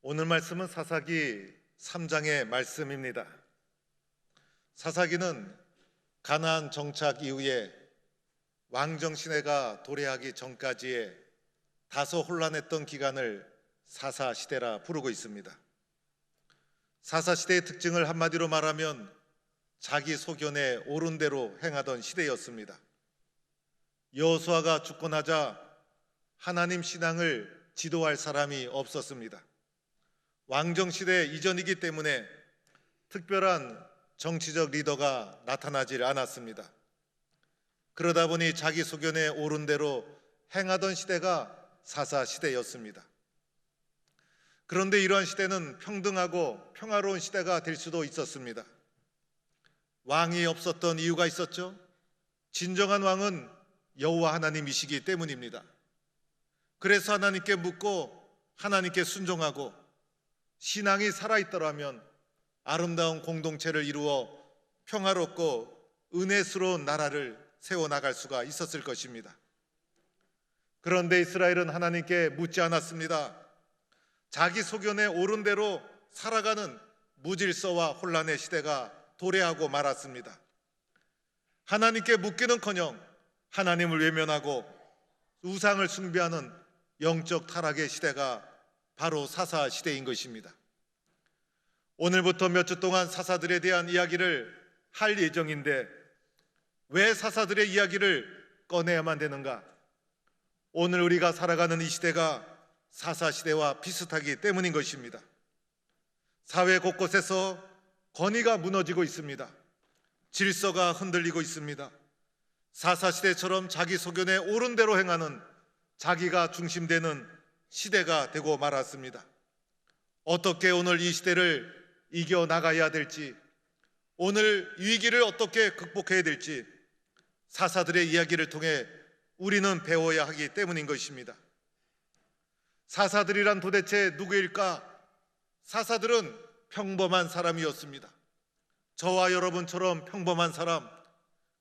오늘 말씀은 사사기 3장의 말씀입니다. 사사기는 가나안 정착 이후에 왕정 시대가 도래하기 전까지의 다소 혼란했던 기간을 사사시대라 부르고 있습니다. 사사시대의 특징을 한마디로 말하면 자기 소견에 옳은 대로 행하던 시대였습니다. 여호수아가 죽고 나자 하나님 신앙을 지도할 사람이 없었습니다. 왕정시대 이전이기 때문에 특별한 정치적 리더가 나타나질 않았습니다. 그러다 보니 자기 소견에 옳은 대로 행하던 시대가 사사시대였습니다. 그런데 이러한 시대는 평등하고 평화로운 시대가 될 수도 있었습니다. 왕이 없었던 이유가 있었죠. 진정한 왕은 여호와 하나님이시기 때문입니다. 그래서 하나님께 묻고 하나님께 순종하고 신앙이 살아있더라면 아름다운 공동체를 이루어 평화롭고 은혜스러운 나라를 세워나갈 수가 있었을 것입니다. 그런데 이스라엘은 하나님께 묻지 않았습니다. 자기 소견에 옳은 대로 살아가는 무질서와 혼란의 시대가 도래하고 말았습니다. 하나님께 묻기는커녕 하나님을 외면하고 우상을 숭배하는 영적 타락의 시대가 바로 사사 시대인 것입니다. 오늘부터 몇 주 동안 사사들에 대한 이야기를 할 예정인데 왜 사사들의 이야기를 꺼내야만 되는가? 오늘 우리가 살아가는 이 시대가 사사 시대와 비슷하기 때문인 것입니다. 사회 곳곳에서 권위가 무너지고 있습니다. 질서가 흔들리고 있습니다. 사사 시대처럼 자기 소견에 옳은 대로 행하는 자기가 중심되는 시대가 되고 말았습니다. 어떻게 오늘 이 시대를 이겨나가야 될지, 오늘 위기를 어떻게 극복해야 될지 사사들의 이야기를 통해 우리는 배워야 하기 때문인 것입니다. 사사들이란 도대체 누구일까? 사사들은 평범한 사람이었습니다. 저와 여러분처럼 평범한 사람,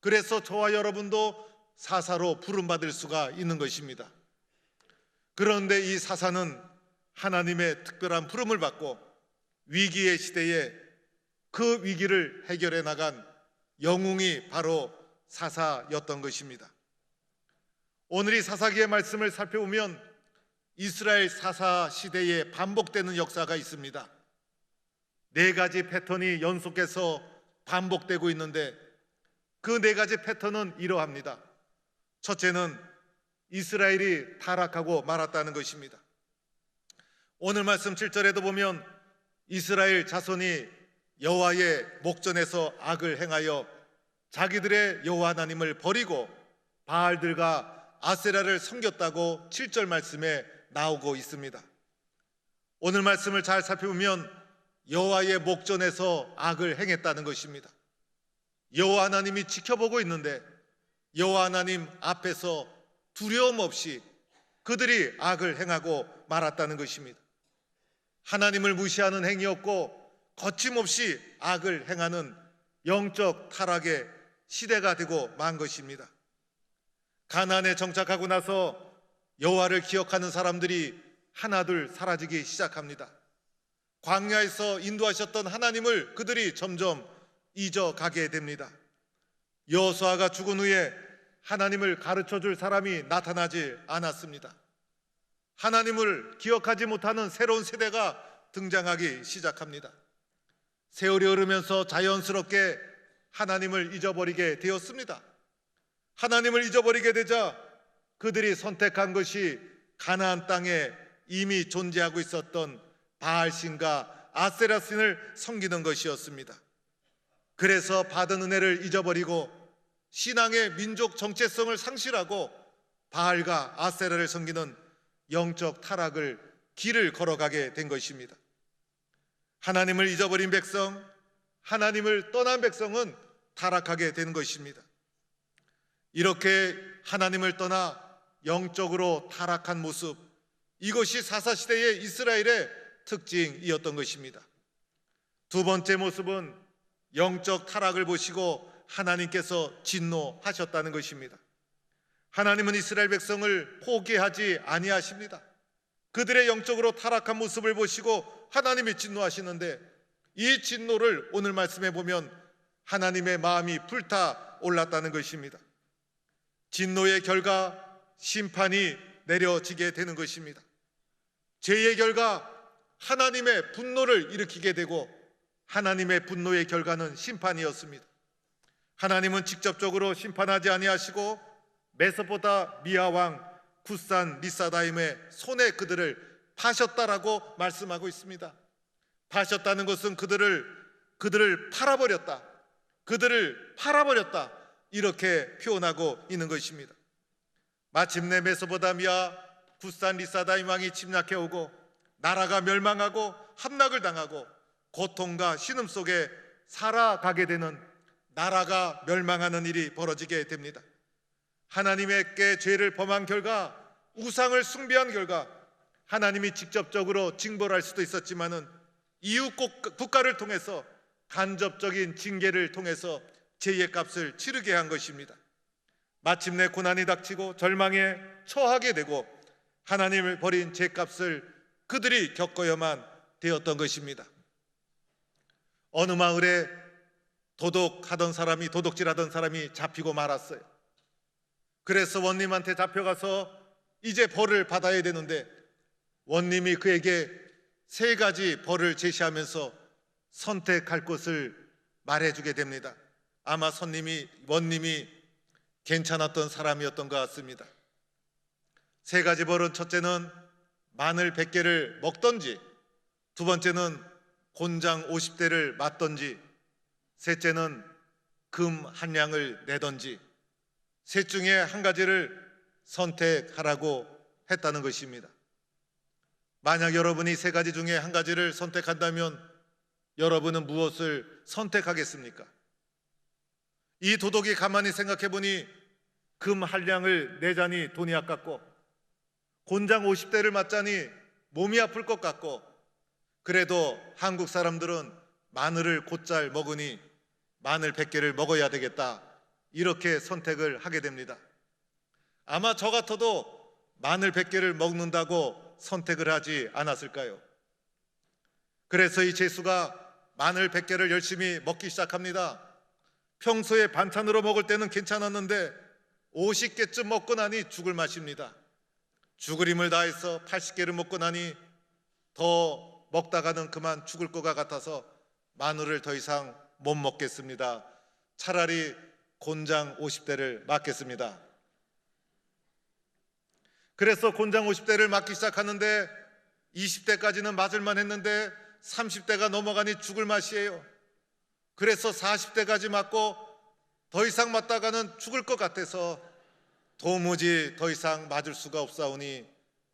그래서 저와 여러분도 사사로 부름받을 수가 있는 것입니다. 그런데 이 사사는 하나님의 특별한 부름을 받고 위기의 시대에 그 위기를 해결해 나간 영웅이 바로 사사였던 것입니다. 오늘 이 사사기의 말씀을 살펴보면 이스라엘 사사 시대에 반복되는 역사가 있습니다. 4가지 패턴이 연속해서 반복되고 있는데 그 4가지 패턴은 이러합니다. 첫째는 이스라엘이 타락하고 말았다는 것입니다. 오늘 말씀 7절에도 보면 이스라엘 자손이 여호와의 목전에서 악을 행하여 자기들의 여호와 하나님을 버리고 바알들과 아세라를 섬겼다고 7절 말씀에 나오고 있습니다. 오늘 말씀을 잘 살펴보면 여호와의 목전에서 악을 행했다는 것입니다. 여호와 하나님이 지켜보고 있는데 여호와 하나님 앞에서 두려움 없이 그들이 악을 행하고 말았다는 것입니다. 하나님을 무시하는 행위였고 거침없이 악을 행하는 영적 타락의 시대가 되고 만 것입니다. 가나안에 정착하고 나서 여호와를 기억하는 사람들이 하나둘 사라지기 시작합니다. 광야에서 인도하셨던 하나님을 그들이 점점 잊어가게 됩니다. 여호수아가 죽은 후에 하나님을 가르쳐줄 사람이 나타나지 않았습니다. 하나님을 기억하지 못하는 새로운 세대가 등장하기 시작합니다. 세월이 흐르면서 자연스럽게 하나님을 잊어버리게 되었습니다. 하나님을 잊어버리게 되자 그들이 선택한 것이 가나안 땅에 이미 존재하고 있었던 바알신과 아세라신을 섬기는 것이었습니다. 그래서 받은 은혜를 잊어버리고 신앙의 민족 정체성을 상실하고 바알과 아세라를 섬기는 영적 타락을 길을 걸어가게 된 것입니다. 하나님을 잊어버린 백성, 하나님을 떠난 백성은 타락하게 된 것입니다. 이렇게 하나님을 떠나 영적으로 타락한 모습, 이것이 사사시대의 이스라엘의 특징이었던 것입니다. 두 번째 모습은 영적 타락을 보시고 하나님께서 진노하셨다는 것입니다. 하나님은 이스라엘 백성을 포기하지 아니하십니다. 그들의 영적으로 타락한 모습을 보시고 하나님이 진노하시는데, 이 진노를 오늘 말씀해 보면 하나님의 마음이 불타 올랐다는 것입니다. 진노의 결과 심판이 내려지게 되는 것입니다. 죄의 결과 하나님의 분노를 일으키게 되고, 하나님의 분노의 결과는 심판이었습니다. 하나님은 직접적으로 심판하지 아니하시고 메소포타미아 왕 굿산 리사다임의 손에 그들을 파셨다라고 말씀하고 있습니다. 파셨다는 것은 그들을 팔아버렸다, 그들을 팔아버렸다, 이렇게 표현하고 있는 것입니다. 마침내 메소포타미아 굿산 리사다임 왕이 침략해 오고 나라가 멸망하고 함락을 당하고 고통과 신음 속에 살아가게 되는, 나라가 멸망하는 일이 벌어지게 됩니다. 하나님께 죄를 범한 결과, 우상을 숭배한 결과 하나님이 직접적으로 징벌할 수도 있었지만은 이웃 국가를 통해서 간접적인 징계를 통해서 죄의 값을 치르게 한 것입니다. 마침내 고난이 닥치고 절망에 처하게 되고 하나님을 버린 죄값을 그들이 겪어야만 되었던 것입니다. 어느 마을에 도둑질하던 사람이 잡히고 말았어요. 그래서 원님한테 잡혀가서 이제 벌을 받아야 되는데, 원님이 그에게 3가지 벌을 제시하면서 선택할 것을 말해주게 됩니다. 아마 원님이 괜찮았던 사람이었던 것 같습니다. 3가지 벌은, 첫째는 마늘 100개를 먹던지, 두 번째는 곤장 50대를 맞던지, 셋째는 금 한 량을 내던지, 셋 중에 한 가지를 선택하라고 했다는 것입니다. 만약 여러분이 3가지 중에 한 가지를 선택한다면 여러분은 무엇을 선택하겠습니까? 이 도둑이 가만히 생각해 보니 금 한 량을 내자니 돈이 아깝고, 곤장 50대를 맞자니 몸이 아플 것 같고, 그래도 한국 사람들은 마늘을 곧잘 먹으니 마늘 100개를 먹어야 되겠다, 이렇게 선택을 하게 됩니다. 아마 저 같아도 마늘 100개를 먹는다고 선택을 하지 않았을까요? 그래서 이 제수가 마늘 100개를 열심히 먹기 시작합니다. 평소에 반찬으로 먹을 때는 괜찮았는데 50개쯤 먹고 나니 죽을 맛입니다. 죽을 힘을 다해서 80개를 먹고 나니 더 먹다가는 그만 죽을 것 같아서 마늘을 더 이상 못 먹겠습니다. 차라리 곤장 50대를 맞겠습니다. 그래서 곤장 50대를 맞기 시작하는데 20대까지는 맞을만 했는데 30대가 넘어가니 죽을 맛이에요. 그래서 40대까지 맞고 더 이상 맞다가는 죽을 것 같아서 도무지 더 이상 맞을 수가 없사오니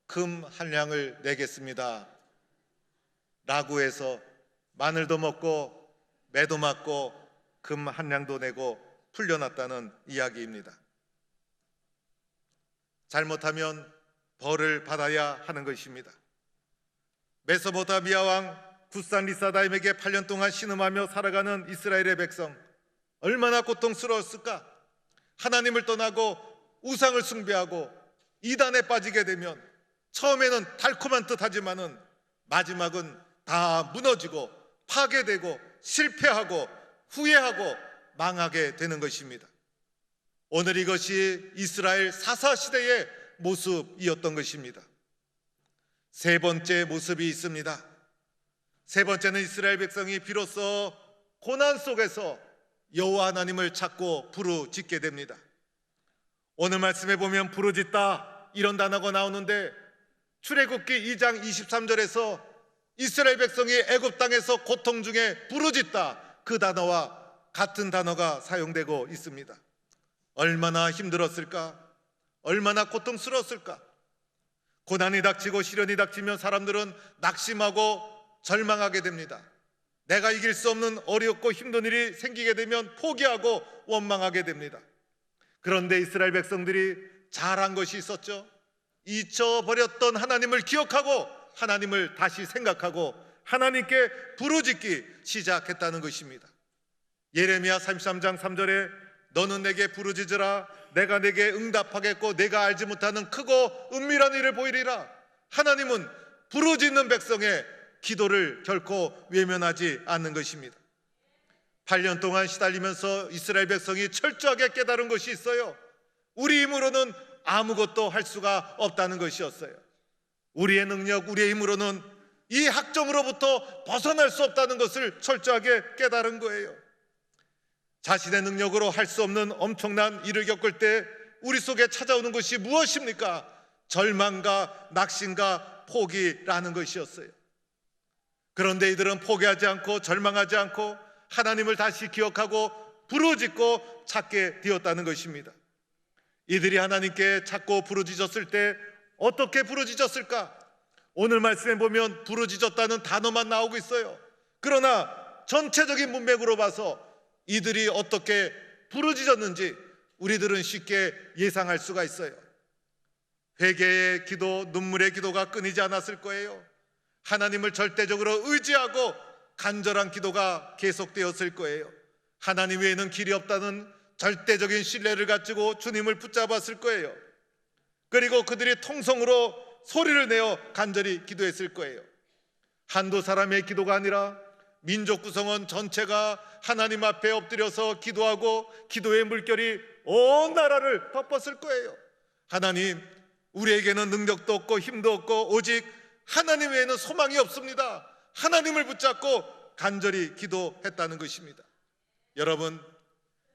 금 한 량을 내겠습니다 라고 해서 마늘도 먹고 매도 맞고 금 한 량도 내고 풀려났다는 이야기입니다. 잘못하면 벌을 받아야 하는 것입니다. 메소포타미아 왕 굿산 리사다임에게 8년 동안 신음하며 살아가는 이스라엘의 백성, 얼마나 고통스러웠을까? 하나님을 떠나고 우상을 숭배하고 이단에 빠지게 되면 처음에는 달콤한 듯 하지만은 마지막은 다 무너지고 파괴되고 실패하고 후회하고 망하게 되는 것입니다. 오늘 이것이 이스라엘 사사시대의 모습이었던 것입니다. 3번째 모습이 있습니다. 3번째는 이스라엘 백성이 비로소 고난 속에서 여호와 하나님을 찾고 부르짖게 됩니다. 오늘 말씀에 보면 부르짖다 이런 단어가 나오는데, 출애굽기 2장 23절에서 이스라엘 백성이 애굽 땅에서 고통 중에 부르짖다, 그 단어와 같은 단어가 사용되고 있습니다. 얼마나 힘들었을까? 얼마나 고통스러웠을까? 고난이 닥치고 시련이 닥치면 사람들은 낙심하고 절망하게 됩니다. 내가 이길 수 없는 어렵고 힘든 일이 생기게 되면 포기하고 원망하게 됩니다. 그런데 이스라엘 백성들이 잘한 것이 있었죠. 잊혀버렸던 하나님을 기억하고 하나님을 다시 생각하고 하나님께 부르짖기 시작했다는 것입니다. 예레미야 33장 3절에 너는 내게 부르짖으라, 내가 내게 응답하겠고 내가 알지 못하는 크고 은밀한 일을 보이리라. 하나님은 부르짖는 백성의 기도를 결코 외면하지 않는 것입니다. 8년 동안 시달리면서 이스라엘 백성이 철저하게 깨달은 것이 있어요. 우리 힘으로는 아무것도 할 수가 없다는 것이었어요. 우리의 능력, 우리의 힘으로는 이 학정으로부터 벗어날 수 없다는 것을 철저하게 깨달은 거예요. 자신의 능력으로 할 수 없는 엄청난 일을 겪을 때 우리 속에 찾아오는 것이 무엇입니까? 절망과 낙심과 포기라는 것이었어요. 그런데 이들은 포기하지 않고 절망하지 않고 하나님을 다시 기억하고 부르짖고 찾게 되었다는 것입니다. 이들이 하나님께 찾고 부르짖었을 때 어떻게 부르짖었을까? 오늘 말씀에 보면 부르짖었다는 단어만 나오고 있어요. 그러나 전체적인 문맥으로 봐서 이들이 어떻게 부르짖었는지 우리들은 쉽게 예상할 수가 있어요. 회개의 기도, 눈물의 기도가 끊이지 않았을 거예요. 하나님을 절대적으로 의지하고 간절한 기도가 계속되었을 거예요. 하나님 외에는 길이 없다는 절대적인 신뢰를 가지고 주님을 붙잡았을 거예요. 그리고 그들이 통성으로 소리를 내어 간절히 기도했을 거예요. 한두 사람의 기도가 아니라 민족 구성원 전체가 하나님 앞에 엎드려서 기도하고 기도의 물결이 온 나라를 덮었을 거예요. 하나님, 우리에게는 능력도 없고 힘도 없고 오직 하나님 외에는 소망이 없습니다. 하나님을 붙잡고 간절히 기도했다는 것입니다. 여러분,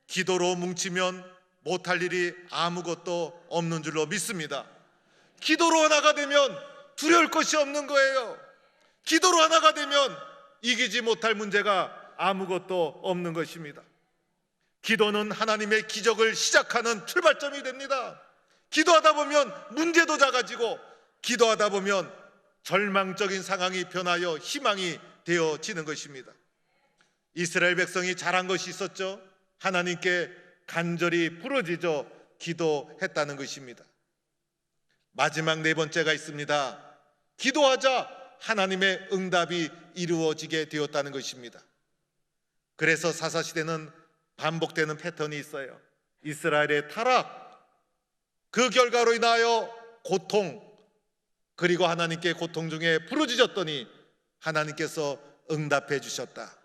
기도로 뭉치면 못할 일이 아무것도 없는 줄로 믿습니다. 기도로 하나가 되면 두려울 것이 없는 거예요. 기도로 하나가 되면 이기지 못할 문제가 아무것도 없는 것입니다. 기도는 하나님의 기적을 시작하는 출발점이 됩니다. 기도하다 보면 문제도 작아지고 기도하다 보면 절망적인 상황이 변하여 희망이 되어지는 것입니다. 이스라엘 백성이 잘한 것이 있었죠. 하나님께 간절히 부르짖어 기도했다는 것입니다. 마지막 네 번째가 있습니다. 기도하자 하나님의 응답이 이루어지게 되었다는 것입니다. 그래서 사사시대는 반복되는 패턴이 있어요. 이스라엘의 타락, 그 결과로 인하여 고통, 그리고 하나님께 고통 중에 부르짖었더니 하나님께서 응답해 주셨다.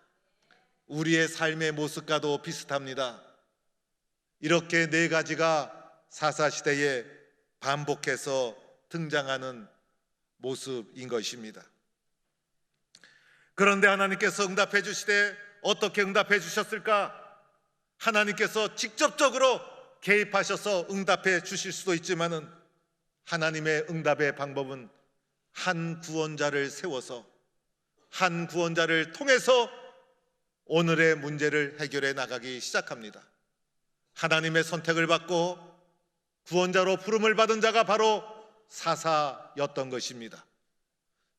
우리의 삶의 모습과도 비슷합니다. 이렇게 네 가지가 사사시대에 반복해서 등장하는 모습인 것입니다. 그런데 하나님께서 응답해 주시되 어떻게 응답해 주셨을까? 하나님께서 직접적으로 개입하셔서 응답해 주실 수도 있지만은 하나님의 응답의 방법은 한 구원자를 세워서 한 구원자를 통해서 오늘의 문제를 해결해 나가기 시작합니다. 하나님의 선택을 받고 구원자로 부름을 받은 자가 바로 사사였던 것입니다.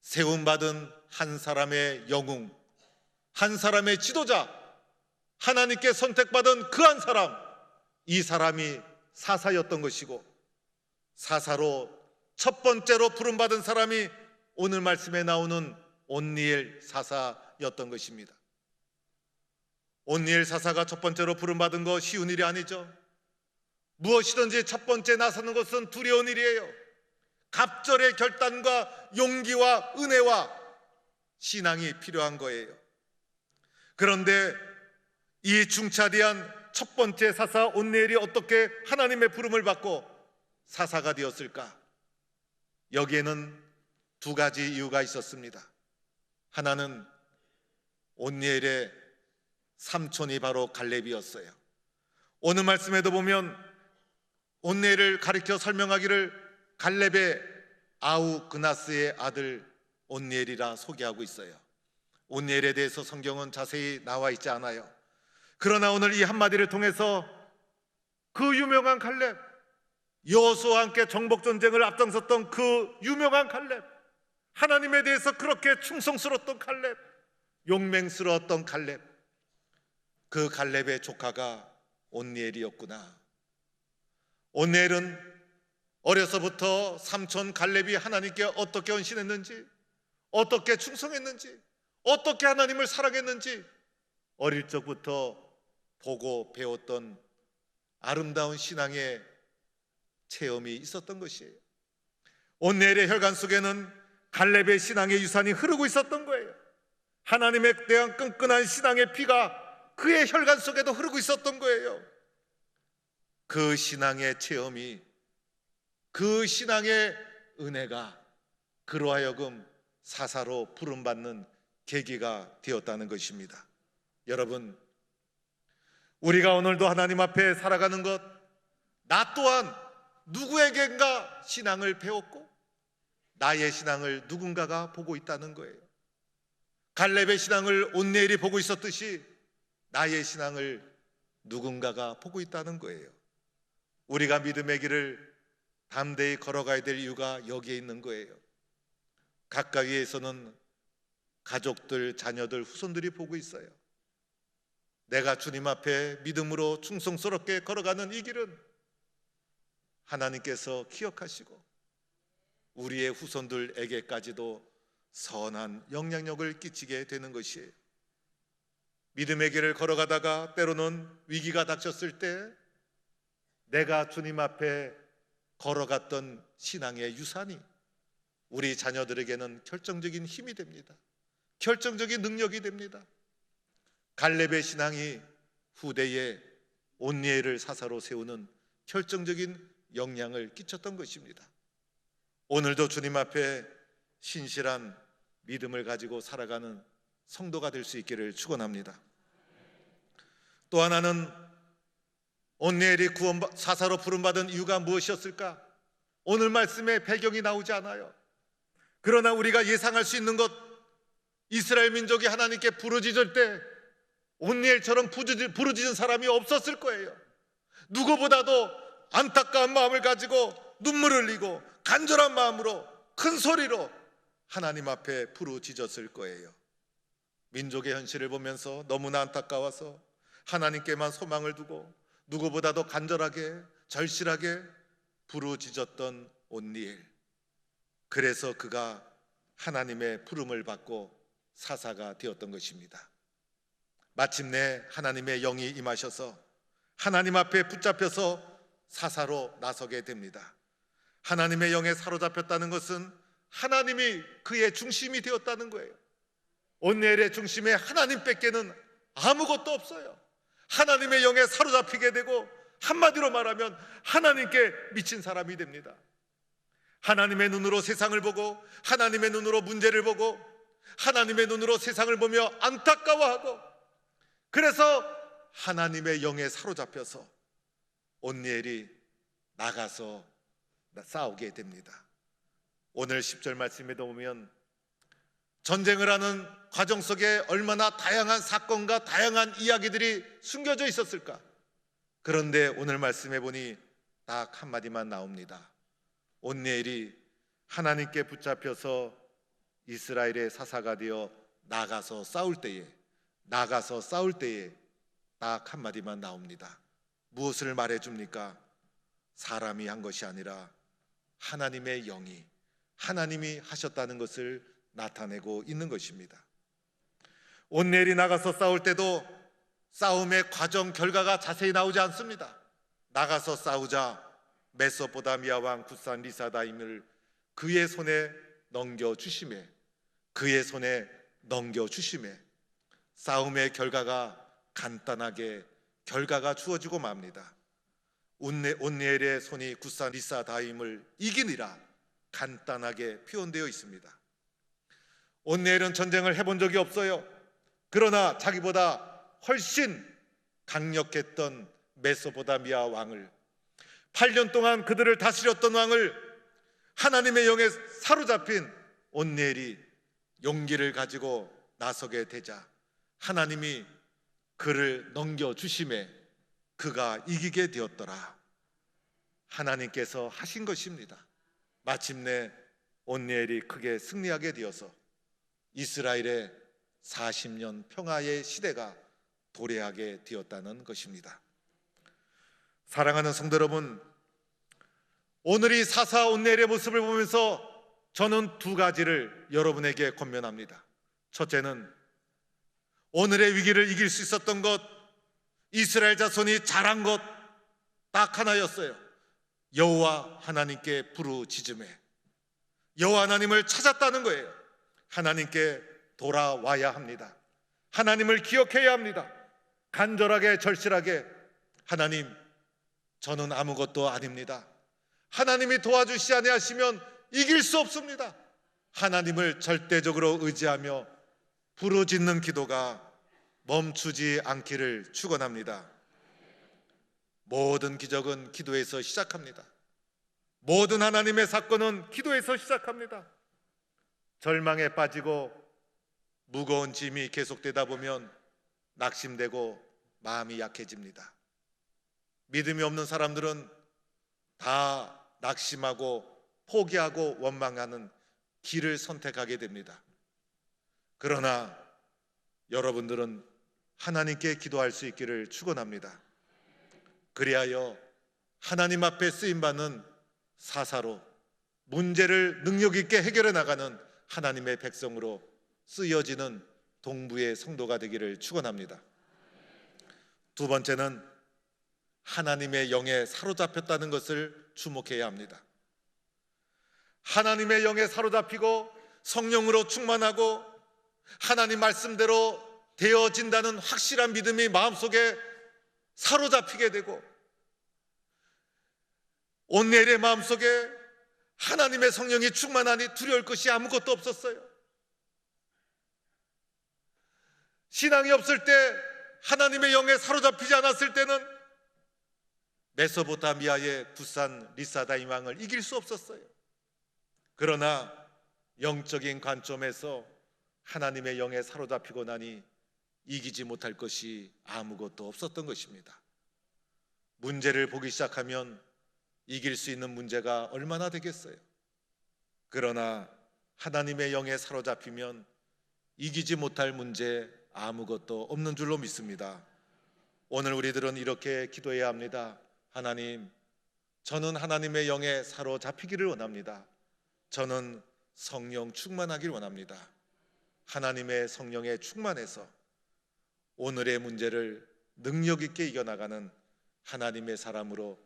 세움받은 한 사람의 영웅, 한 사람의 지도자, 하나님께 선택받은 그 한 사람, 이 사람이 사사였던 것이고 사사로 첫 번째로 부름받은 사람이 오늘 말씀에 나오는 온니엘 사사였던 것입니다. 온니엘 사사가 첫 번째로 부름받은 거 쉬운 일이 아니죠. 무엇이든지 첫 번째 나서는 것은 두려운 일이에요. 갑절의 결단과 용기와 은혜와 신앙이 필요한 거예요. 그런데 이 중차대한 첫 번째 사사 온니엘이 어떻게 하나님의 부름을 받고 사사가 되었을까? 여기에는 두 가지 이유가 있었습니다. 하나는 온니엘의 삼촌이 바로 갈렙이었어요. 오늘 말씀에도 보면 온니엘을 가리켜 설명하기를 갈렙의 아우 그나스의 아들 온니엘이라 소개하고 있어요. 온니엘에 대해서 성경은 자세히 나와 있지 않아요. 그러나 오늘 이 한마디를 통해서 그 유명한 갈렙, 여호수아와 함께 정복전쟁을 앞장섰던 그 유명한 갈렙, 하나님에 대해서 그렇게 충성스러웠던 갈렙, 용맹스러웠던 갈렙, 그 갈렙의 조카가 온니엘이었구나. 온니엘은 어려서부터 삼촌 갈렙이 하나님께 어떻게 헌신했는지, 어떻게 충성했는지, 어떻게 하나님을 사랑했는지 어릴 적부터 보고 배웠던 아름다운 신앙의 체험이 있었던 것이에요. 온니엘의 혈관 속에는 갈렙의 신앙의 유산이 흐르고 있었던 거예요. 하나님에 대한 끈끈한 신앙의 피가 그의 혈관 속에도 흐르고 있었던 거예요. 그 신앙의 체험이, 그 신앙의 은혜가 그로 하여금 사사로 부름받는 계기가 되었다는 것입니다. 여러분, 우리가 오늘도 하나님 앞에 살아가는 것, 나 또한 누구에겐가 신앙을 배웠고 나의 신앙을 누군가가 보고 있다는 거예요. 갈렙의 신앙을 온니엘이 보고 있었듯이 나의 신앙을 누군가가 보고 있다는 거예요. 우리가 믿음의 길을 담대히 걸어가야 될 이유가 여기에 있는 거예요. 가까이에서는 가족들, 자녀들, 후손들이 보고 있어요. 내가 주님 앞에 믿음으로 충성스럽게 걸어가는 이 길은 하나님께서 기억하시고 우리의 후손들에게까지도 선한 영향력을 끼치게 되는 것이에요. 믿음의 길을 걸어가다가 때로는 위기가 닥쳤을 때 내가 주님 앞에 걸어갔던 신앙의 유산이 우리 자녀들에게는 결정적인 힘이 됩니다. 결정적인 능력이 됩니다. 갈렙의 신앙이 후대에 온니엘을 사사로 세우는 결정적인 영향을 끼쳤던 것입니다. 오늘도 주님 앞에 신실한 믿음을 가지고 살아가는 성도가 될 수 있기를 축원합니다. 또 하나는 온니엘이 사사로 부름받은 이유가 무엇이었을까? 오늘 말씀에 배경이 나오지 않아요. 그러나 우리가 예상할 수 있는 것, 이스라엘 민족이 하나님께 부르짖을 때 온니엘처럼 부르짖은 사람이 없었을 거예요. 누구보다도 안타까운 마음을 가지고 눈물을 흘리고 간절한 마음으로 큰 소리로 하나님 앞에 부르짖었을 거예요. 민족의 현실을 보면서 너무나 안타까워서 하나님께만 소망을 두고 누구보다도 간절하게 절실하게 부르짖었던 온니엘. 그래서 그가 하나님의 부름을 받고 사사가 되었던 것입니다. 마침내 하나님의 영이 임하셔서 하나님 앞에 붙잡혀서 사사로 나서게 됩니다. 하나님의 영에 사로잡혔다는 것은 하나님이 그의 중심이 되었다는 거예요. 온니엘의 중심에 하나님밖에는 아무것도 없어요. 하나님의 영에 사로잡히게 되고 한마디로 말하면 하나님께 미친 사람이 됩니다. 하나님의 눈으로 세상을 보고 하나님의 눈으로 문제를 보고 하나님의 눈으로 세상을 보며 안타까워하고, 그래서 하나님의 영에 사로잡혀서 온니엘이 나가서 싸우게 됩니다. 오늘 10절 말씀에도 보면 전쟁을 하는 과정 속에 얼마나 다양한 사건과 다양한 이야기들이 숨겨져 있었을까? 그런데 오늘 말씀해 보니 딱 한마디만 나옵니다. 온니엘이 하나님께 붙잡혀서 이스라엘의 사사가 되어 나가서 싸울 때에 딱 한마디만 나옵니다. 무엇을 말해줍니까? 사람이 한 것이 아니라 하나님의 영이, 하나님이 하셨다는 것을 나타내고 있는 것입니다. 온니엘이 나가서 싸울 때도 싸움의 과정, 결과가 자세히 나오지 않습니다. 나가서 싸우자 메소포다미아 왕 굿산 리사다임을 그의 손에 넘겨주심에 싸움의 결과가 간단하게 결과가 주어지고 맙니다. 온니엘의 손이 굿산 리사다임을 이기니라 간단하게 표현되어 있습니다. 온니엘은 전쟁을 해본 적이 없어요. 그러나 자기보다 훨씬 강력했던 메소포다미아 왕을, 8년 동안 그들을 다스렸던 왕을 하나님의 영에 사로잡힌 온니엘이 용기를 가지고 나서게 되자 하나님이 그를 넘겨주심에 그가 이기게 되었더라. 하나님께서 하신 것입니다. 마침내 온니엘이 크게 승리하게 되어서 이스라엘의 40년 평화의 시대가 도래하게 되었다는 것입니다. 사랑하는 성도 여러분, 오늘 이 사사 온니엘의 모습을 보면서 저는 두 가지를 여러분에게 권면합니다. 첫째는 오늘의 위기를 이길 수 있었던 것, 이스라엘 자손이 잘한 것 딱 하나였어요. 여호와 하나님께 부르짖음에. 여호와 하나님을 찾았다는 거예요. 하나님께 돌아와야 합니다. 하나님을 기억해야 합니다. 간절하게 절실하게, 하나님, 저는 아무것도 아닙니다. 하나님이 도와주시지 아니하시면 이길 수 없습니다. 하나님을 절대적으로 의지하며 부르짖는 기도가 멈추지 않기를 축원합니다. 모든 기적은 기도에서 시작합니다. 모든 하나님의 사건은 기도에서 시작합니다. 절망에 빠지고 무거운 짐이 계속되다 보면 낙심되고 마음이 약해집니다. 믿음이 없는 사람들은 다 낙심하고 포기하고 원망하는 길을 선택하게 됩니다. 그러나 여러분들은 하나님께 기도할 수 있기를 축원합니다. 그리하여 하나님 앞에 쓰임받는 사사로 문제를 능력 있게 해결해 나가는 하나님의 백성으로 쓰여지는 동부의 성도가 되기를 축원합니다. 두 번째는 하나님의 영에 사로잡혔다는 것을 주목해야 합니다. 하나님의 영에 사로잡히고 성령으로 충만하고 하나님 말씀대로 되어진다는 확실한 믿음이 마음속에 사로잡히게 되고, 온내일의 마음속에 하나님의 성령이 충만하니 두려울 것이 아무것도 없었어요. 신앙이 없을 때, 하나님의 영에 사로잡히지 않았을 때는 메소포타미아의 두산 리사다임 왕을 이길 수 없었어요. 그러나 영적인 관점에서 하나님의 영에 사로잡히고 나니 이기지 못할 것이 아무것도 없었던 것입니다. 문제를 보기 시작하면 이길 수 있는 문제가 얼마나 되겠어요. 그러나 하나님의 영에 사로잡히면 이기지 못할 문제 아무것도 없는 줄로 믿습니다. 오늘 우리들은 이렇게 기도해야 합니다. 하나님, 저는 하나님의 영에 사로잡히기를 원합니다. 저는 성령 충만하길 원합니다. 하나님의 성령에 충만해서 오늘의 문제를 능력 있게 이겨나가는 하나님의 사람으로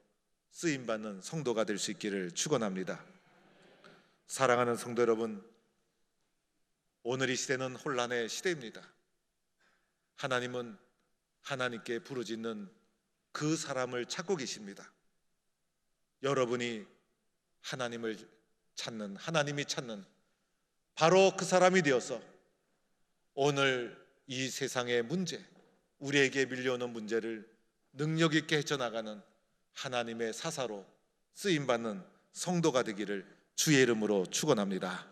쓰임받는 성도가 될 수 있기를 축원합니다. 사랑하는 성도 여러분, 오늘 이 시대는 혼란의 시대입니다. 하나님은 하나님께 부르짖는 그 사람을 찾고 계십니다. 여러분이 하나님을 찾는, 하나님이 찾는 바로 그 사람이 되어서 오늘 이 세상의 문제, 우리에게 밀려오는 문제를 능력 있게 헤쳐나가는 하나님의 사사로 쓰임받는 성도가 되기를 주의 이름으로 축원합니다.